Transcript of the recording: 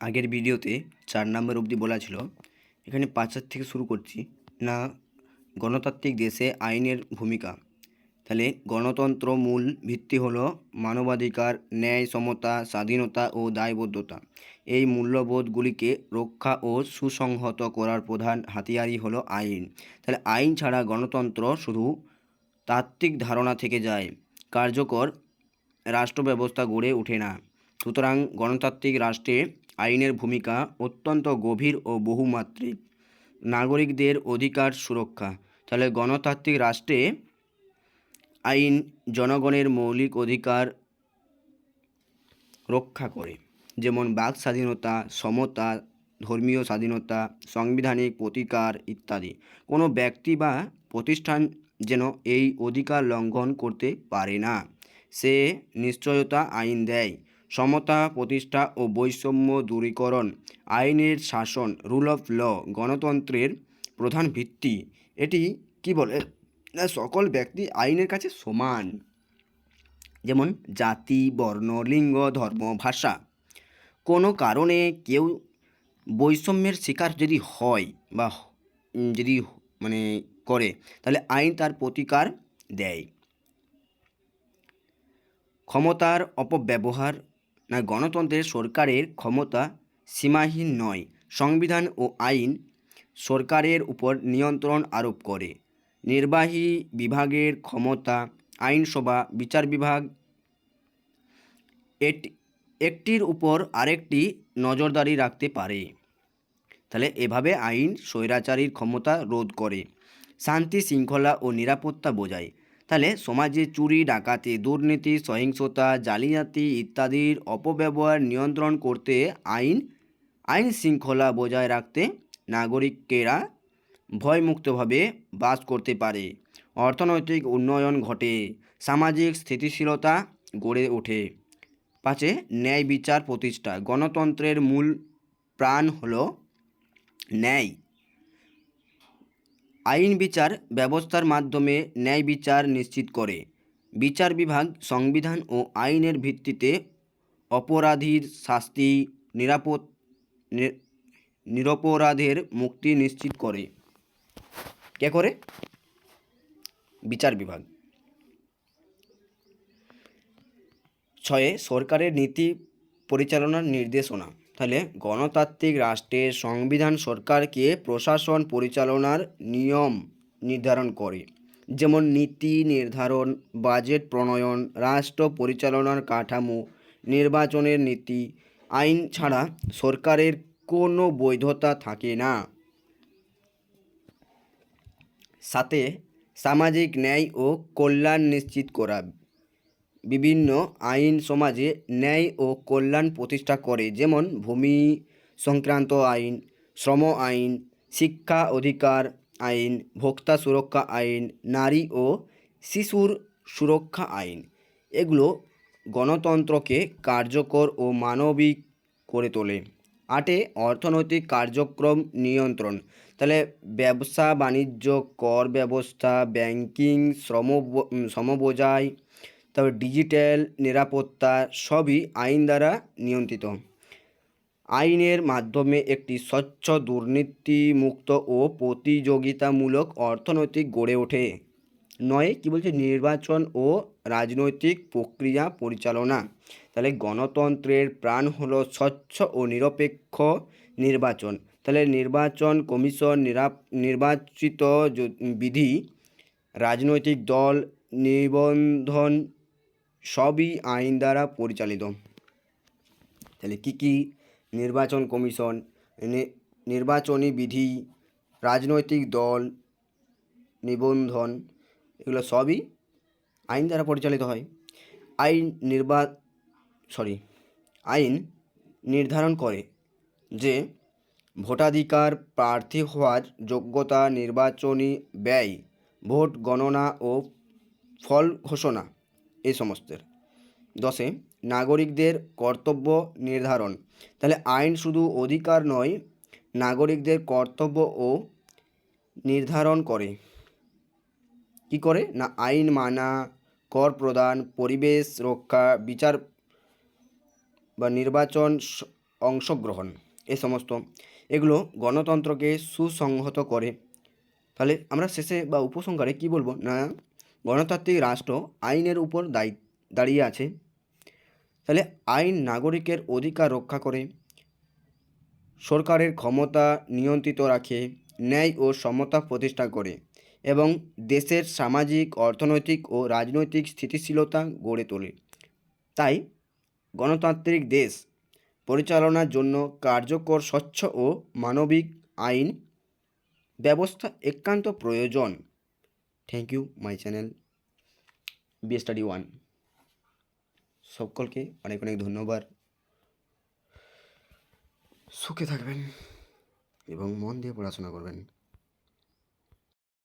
আগের ভিডিওতে 4 নম্বর অবধি বলা ছিল। এখানে 5 থেকে শুরু করছি না। গণতান্ত্রিক দেশে আইনের ভূমিকা। তাহলে গণতন্ত্র মূল ভিত্তি হলো মানবাধিকার, ন্যায়, সমতা, স্বাধীনতা ও দায়বদ্ধতা। এই মূল্যবোধগুলিকে রক্ষা ও সুসংহত করার প্রধান হাতিয়ারই হলো আইন। তাহলে আইন ছাড়া গণতন্ত্র শুধু তাত্ত্বিক ধারণা থেকে যায়, কার্যকর রাষ্ট্র ব্যবস্থা গড়ে ওঠে না। সুতরাং গণতান্ত্রিক রাষ্ট্রে আইনের ভূমিকা অত্যন্ত গভীর ও বহুমাত্রিক। নাগরিকদের অধিকার সুরক্ষা। তাহলে গণতান্ত্রিক রাষ্ট্রে আইন জনগণের মৌলিক অধিকার রক্ষা করে, যেমন বাক স্বাধীনতা, সমতা, ধর্মীয় স্বাধীনতা, সাংবিধানিক প্রতিকার ইত্যাদি। কোনো ব্যক্তি বা প্রতিষ্ঠান যেন এই অধিকার লঙ্ঘন করতে পারে না, সে নিশ্চয়তা আইন দেয়। সমতা প্রতিষ্ঠা ও বৈষম্য দূরীকরণ। আইনের শাসন, রুল অফ ল গণতন্ত্রের প্রধান ভিত্তি। এটি কি বলে না, সকল ব্যক্তি আইনের কাছে সমান, যেমন জাতি, বর্ণ, লিঙ্গ, ধর্ম, ভাষা। কোনো কারণে কেউ বৈষম্যের শিকার যদি হয় বা যদি মানে করে, তাহলে আইন তার প্রতিকার দেয়। ক্ষমতার অপব্যবহার না, গণতন্ত্রের সরকারের ক্ষমতা সীমাহীন নয়। সংবিধান ও আইন সরকারের উপর নিয়ন্ত্রণ আরোপ করে। নির্বাহী বিভাগের ক্ষমতা, আইনসভা, বিচার বিভাগ একটির উপর আরেকটি নজরদারি রাখতে পারে। তাহলে এভাবে আইন স্বৈরাচারীর ক্ষমতা রোধ করে। শান্তি শৃঙ্খলা ও নিরাপত্তা বোঝায়। তাহলে সমাজে চুরি, ডাকাতি, দুর্নীতি, সহিংসতা, জালিয়াতি ইত্যাদির অপব্যবহার নিয়ন্ত্রণ করতে আইন শৃঙ্খলা বজায় রাখতে নাগরিকেরা ভয়মুক্তভাবে বাস করতে পারে। অর্থনৈতিক উন্নয়ন ঘটে, সামাজিক স্থিতিশীলতা গড়ে ওঠে। 5 ন্যায় বিচার প্রতিষ্ঠা। গণতন্ত্রের মূল প্রাণ হলো ন্যায়। আইন বিচার ব্যবস্থার মাধ্যমে ন্যায় বিচার নিশ্চিত করে। বিচার বিভাগ সংবিধান ও আইনের ভিত্তিতে অপরাধীর শাস্তি, নিরপরাধের মুক্তি নিশ্চিত করে। কে করে? বিচার বিভাগ। 6 সরকারের নীতি পরিচালনার নির্দেশনা। তাহলে গণতান্ত্রিক রাষ্ট্রের সংবিধান সরকারকে প্রশাসন পরিচালনার নিয়ম নির্ধারণ করে, যেমন নীতি নির্ধারণ, বাজেট প্রণয়ন, রাষ্ট্র পরিচালনার কাঠামো, নির্বাচনের নীতি। আইন ছাড়া সরকারের কোনো বৈধতা থাকে না। 7 সামাজিক ন্যায় ও কল্যাণ নিশ্চিত করা। বিভিন্ন আইন সমাজে ন্যায় ও কল্যাণ প্রতিষ্ঠা করে, যেমন ভূমি সংক্রান্ত আইন, শ্রম আইন, শিক্ষা অধিকার আইন, ভোক্তা সুরক্ষা আইন, নারী ও শিশুর সুরক্ষা আইন। এগুলো গণতন্ত্রকে কার্যকর ও মানবিক করে তোলে। 8 অর্থনৈতিক কার্যক্রম নিয়ন্ত্রণ। তাহলে ব্যবসা বাণিজ্য, কর ব্যবস্থা, ব্যাংকিং, শ্রমবোঝাই, তবে ডিজিটাল নিরাপত্তা সবই আইন দ্বারা নিয়ন্ত্রিত। আইনের মাধ্যমে একটি স্বচ্ছ, দুর্নীতিমুক্ত ও প্রতিযোগিতামূলক অর্থনৈতিক গড়ে ওঠে। 9 কি বলছে? নির্বাচন ও রাজনৈতিক প্রক্রিয়া পরিচালনা। তাহলে গণতন্ত্রের প্রাণ হলো স্বচ্ছ ও নিরপেক্ষ নির্বাচন। তাহলে নির্বাচন কমিশন, নির্বাচিত বিধি, রাজনৈতিক দল, নিবন্ধন সবই আইন দ্বারা পরিচালিত। তাহলে কি নির্বাচন কমিশন, নির্বাচনী বিধি, রাজনৈতিক দল, নিবন্ধন, এগুলো সবই আইন দ্বারা পরিচালিত হয়। আইন নির্ধারণ করে যে ভোটাধিকার, প্রার্থী হওয়ার যোগ্যতা, নির্বাচনী ব্যয়, ভোট গণনা ও ফল ঘোষণা, এই সমস্তের। 10 নাগরিকদের কর্তব্য নির্ধারণ। তাহলে আইন শুধু অধিকার নয়, নাগরিকদের কর্তব্য ও নির্ধারণ করে। কি করে না? আইন মানা, কর প্রদান, পরিবেশ রক্ষা, বিচার বা নির্বাচন অংশগ্রহণ এই সমস্ত এগুলো গণতন্ত্রকে সুসংহত করে। তাহলে আমরা শেষে বা উপসংহারে কী বলবো না, গণতান্ত্রিক রাষ্ট্র আইনের উপর দাঁড়িয়ে আছে। তাহলে আইন নাগরিকের অধিকার রক্ষা করে, সরকারের ক্ষমতা নিয়ন্ত্রিত রাখে, ন্যায় ও সমতা প্রতিষ্ঠা করে এবং দেশের সামাজিক, অর্থনৈতিক ও রাজনৈতিক স্থিতিশীলতা গড়ে তোলে। তাই গণতান্ত্রিক দেশ পরিচালনার জন্য কার্যকর, স্বচ্ছ ও মানবিক আইন ব্যবস্থা একান্ত প্রয়োজন। Thank you my channel B study one. সকলকে অনেক অনেক ধন্যবাদ। সুখে থাকবেন এবং মন দিয়ে পড়াশোনা করবেন।